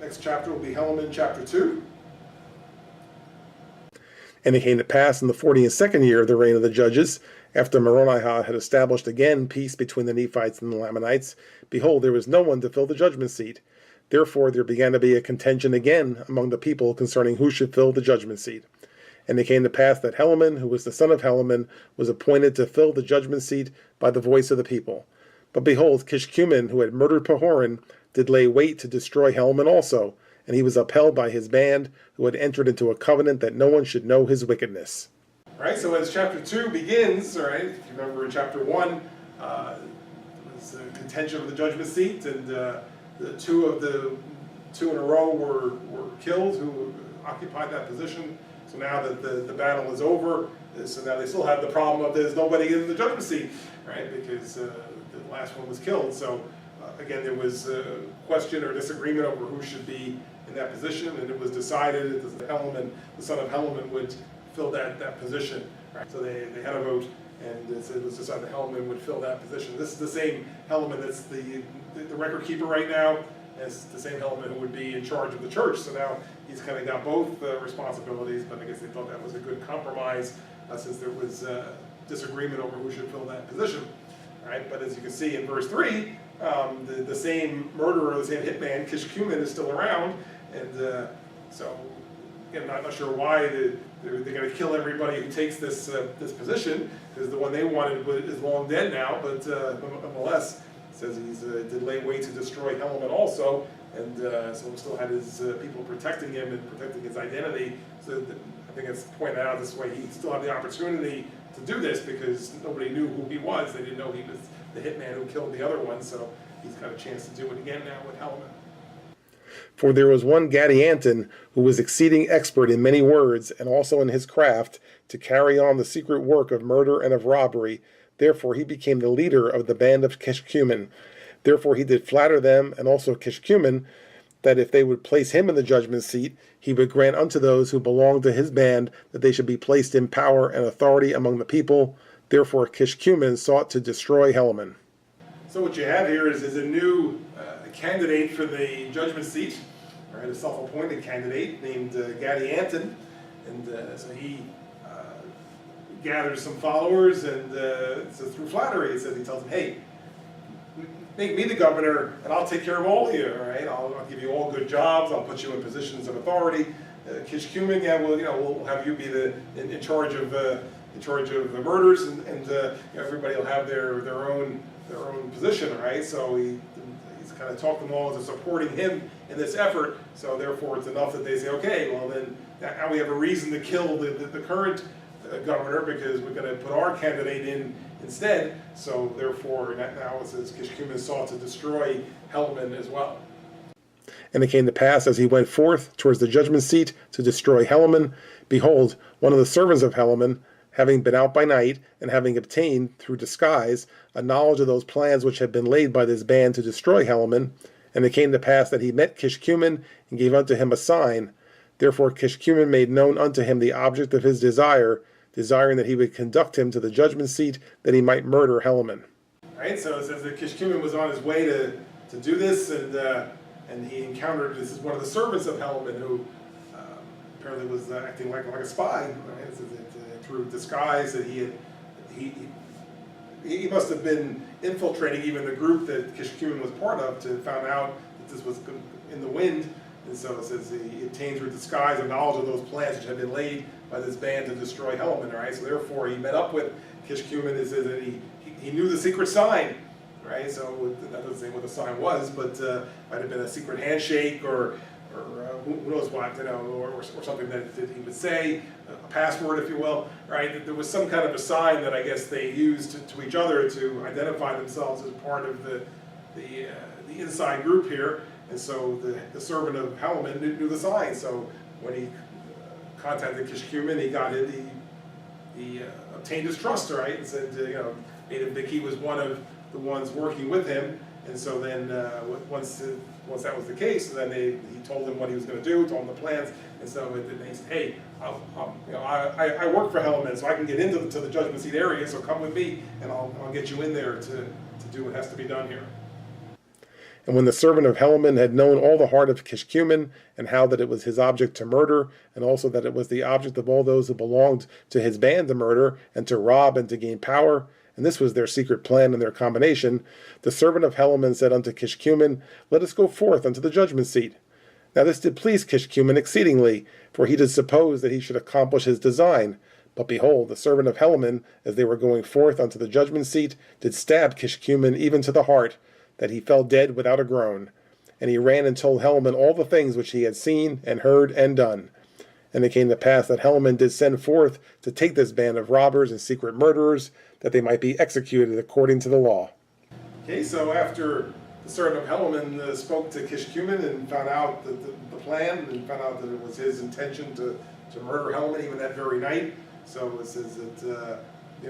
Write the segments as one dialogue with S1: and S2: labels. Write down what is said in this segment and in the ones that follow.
S1: Next chapter will be Helaman chapter 2.
S2: And it came to pass in the 42nd year of the reign of the judges, after Moronihah had established again peace between the Nephites and the Lamanites, behold, there was no one to fill the judgment seat. Therefore there began to be a contention again among the people concerning who should fill the judgment seat. And it came to pass that Helaman, who was the son of Helaman, was appointed to fill the judgment seat by the voice of the people. But behold, Kishkumen, who had murdered Pahoran, did lay wait to destroy Helaman also, and he was upheld by his band, who had entered into a covenant that no one should know his wickedness.
S1: All right, so as chapter 2 begins, all right, if you remember in chapter 1, it was a contention of the judgment seat, and the two in a row were killed who occupied that position. So now that the battle is over, so now they still have the problem of there's nobody in the judgment seat, right? Because the last one was killed. So again, there was a question or disagreement over who should be in that position, and it was decided that Helaman, the son of Helaman, would fill that position. Right? So they had a vote, and it was decided that Helaman would fill that position. This is the same Helaman that's the record keeper right now, as the same Helaman who would be in charge of the church. So now he's kind of got both responsibilities, but I guess they thought that was a good compromise since there was disagreement over who should fill that position. All right? But as you can see in verse 3, the same murderer, the same hitman, Kishkumen, is still around, and so again, I'm not sure why they're going to kill everybody who takes this position, because the one they wanted is long dead now. But nonetheless, it says he's did lay wait to destroy Helaman also, and so he still had his people protecting him and protecting his identity. So I think it's pointed out this way, he still had the opportunity to do this because nobody knew who he was. They didn't know he was the hitman who killed the other one, so he's got a chance to do it again now with Helaman.
S2: For there was one Gadianton who was exceeding expert in many words, and also in his craft, to carry on the secret work of murder and of robbery. Therefore he became the leader of the band of Kishkumen. Therefore he did flatter them, and also Kishkumen, that if they would place him in the judgment seat, he would grant unto those who belonged to his band that they should be placed in power and authority among the people. Therefore Kishkumen sought to destroy Helaman.
S1: So what you have here is a new candidate for the judgment seat, all right, a self-appointed candidate named Gadianton, and so he gathers some followers, and so through flattery, he tells them, hey, make me the governor, and I'll take care of all of you. All right, I'll give you all good jobs. I'll put you in positions of authority. Kishkumen, yeah, we'll have you be in charge of the murders, and everybody will have their own position, right? So he's kind of talked them all into supporting him in this effort. So therefore, it's enough that they say, okay, well then now we have a reason to kill the current governor, because we're going to put our candidate in instead. So therefore, now it says Kishkumen sought to destroy Helaman as well.
S2: And it came to pass, as he went forth towards the judgment seat to destroy Helaman, behold, one of the servants of Helaman, having been out by night, and having obtained through disguise a knowledge of those plans which had been laid by this band to destroy Helaman, and it came to pass that he met Kishkumen and gave unto him a sign. Therefore Kishkumen made known unto him the object of his desire, desiring that he would conduct him to the judgment seat, that he might murder Helaman.
S1: Right, so it says that Kishkumen was on his way to do this, and he encountered, this is one of the servants of Helaman, who apparently was acting like a spy. Right? It says that through disguise, that he must have been infiltrating even the group that Kishkumen was part of, to found out that this was in the wind. And so it says he obtained through disguise a knowledge of those plans which had been laid by this band to destroy Helaman. Right? So therefore he met up with Kishkumen. It says that he knew the secret sign. Right? So that doesn't say what the sign was, but might have been a secret handshake, or who knows what, or something that he would say, a password, if you will. Right? There was some kind of a sign that I guess they used to each other to identify themselves as part of the inside group here. And so the servant of Helaman knew the sign. So when he contacted Kishkumen, he obtained his trust, right? And said, made him think he was one of the ones working with him. And so then once that was the case, then he told him what he was going to do, told him the plans. And so they said, hey, I work for Helaman, so I can get into the judgment seat area. So come with me, and I'll get you in there to do what has to be done here.
S2: And when the servant of Helaman had known all the heart of Kishkumen, and how that it was his object to murder, and also that it was the object of all those who belonged to his band to murder, and to rob, and to gain power, and this was their secret plan and their combination, the servant of Helaman said unto Kishkumen, Let us go forth unto the judgment seat. Now this did please Kishkumen exceedingly, for he did suppose that he should accomplish his design. But behold, the servant of Helaman, as they were going forth unto the judgment seat, did stab Kishkumen even to the heart, that he fell dead without a groan. And he ran and told Helaman all the things which he had seen, and heard, and done. And it came to pass that Helaman did send forth to take this band of robbers and secret murderers, that they might be executed according to the law.
S1: Okay, so after the servant of Helaman spoke to Kishkumen and found out the plan, and found out that it was his intention to murder Helaman even that very night. So it says that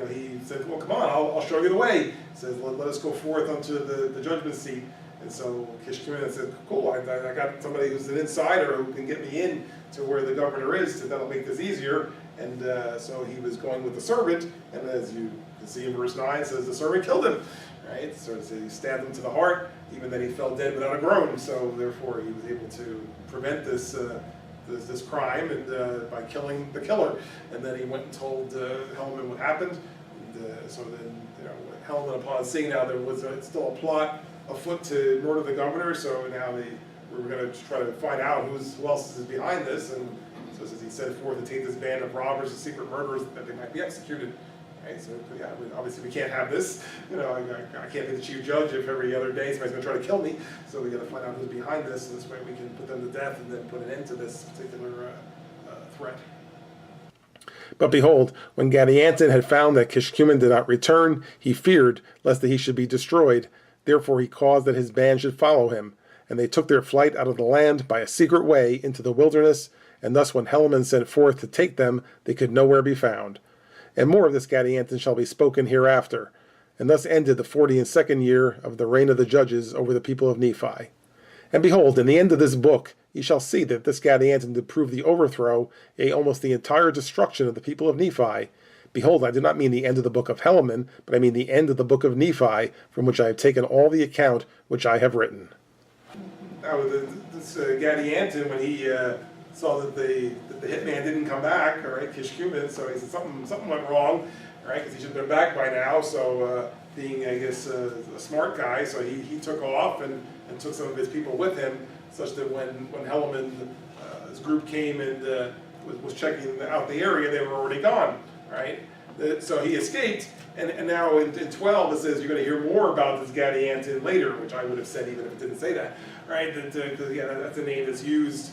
S1: he said, well, come on, I'll show you the way. It says, let us go forth unto the judgment seat. And so Kishkumen said, cool, I got somebody who's an insider who can get me in to where the governor is, so that'll make this easier. And so he was going with the servant, and as you can see in verse 9, it says the servant killed him. Right? So he stabbed him to the heart, even that he fell dead without a groan. So therefore he was able to prevent this crime and by killing the killer. And then he went and told Helaman what happened. And so then Helaman, upon seeing now there was still a plot afoot to murder the governor, so now we're going to try to find out who else is behind this. And so as he sent forth to take this band of robbers and secret murderers, that they might be executed. Right? So yeah, obviously we can't have this. I can't be the chief judge if every other day somebody's going to try to kill me. So we got to find out who's behind this, and this way we can put them to death and then put an end to this particular threat.
S2: But behold, when Gadianton had found that Kishkumen did not return, he feared lest that he should be destroyed. Therefore he caused that his band should follow him. And they took their flight out of the land by a secret way into the wilderness, and thus when Helaman sent forth to take them, they could nowhere be found. And more of this Gadianton shall be spoken hereafter. And thus ended the 42nd year of the reign of the judges over the people of Nephi. And behold, in the end of this book, ye shall see that this Gadianton did prove the overthrow, yea, almost the entire destruction of the people of Nephi. Behold, I do not mean the end of the book of Helaman, but I mean the end of the book of Nephi, from which I have taken all the account which I have written.
S1: Now, this Gadianton, when he saw that the hitman didn't come back, all right, Kishkumen, so he said something went wrong, all right, because he should have been back by now. So being, I guess, a smart guy, so he took off and took some of his people with him, such that when Helaman, his group came and was checking out the area, they were already gone, right? So he escaped, and now in 12 it says you're going to hear more about this Gadianton later, which I would have said even if it didn't say that, right? That's a name that's used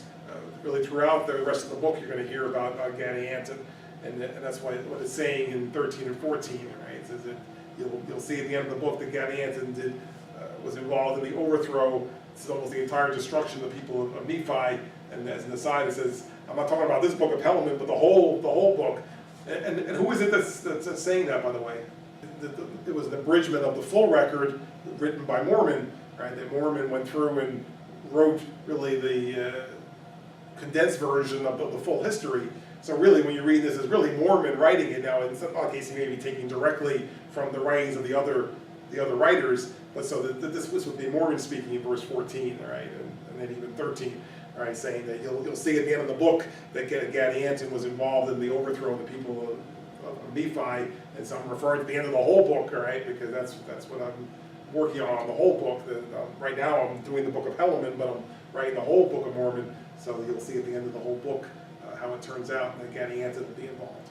S1: really throughout the rest of the book. You're going to hear about Gadianton, and that's what it's saying in 13 and 14, right? It says that you'll see at the end of the book that Gadianton was involved in the overthrow. It's almost the entire destruction of the people of Nephi. And as an aside, it says, I'm not talking about this book of Helaman, but the whole book. And who is it that's saying that, by the way? It was an abridgment of the full record written by Mormon, right? That Mormon went through and wrote really the condensed version of the full history. So really, when you read this, it's really Mormon writing it. Now, in some cases, he may be taking directly from the writings of the other writers, but so that this would be Mormon speaking in verse 14, right, and then even 13. All right, saying that you'll see at the end of the book that Gadianton was involved in the overthrow of the people of Nephi, and so I'm referring to the end of the whole book, all right, because that's what I'm working on the whole book. Right now I'm doing the book of Helaman, but I'm writing the whole book of Mormon, so you'll see at the end of the whole book how it turns out that Gadianton will be involved.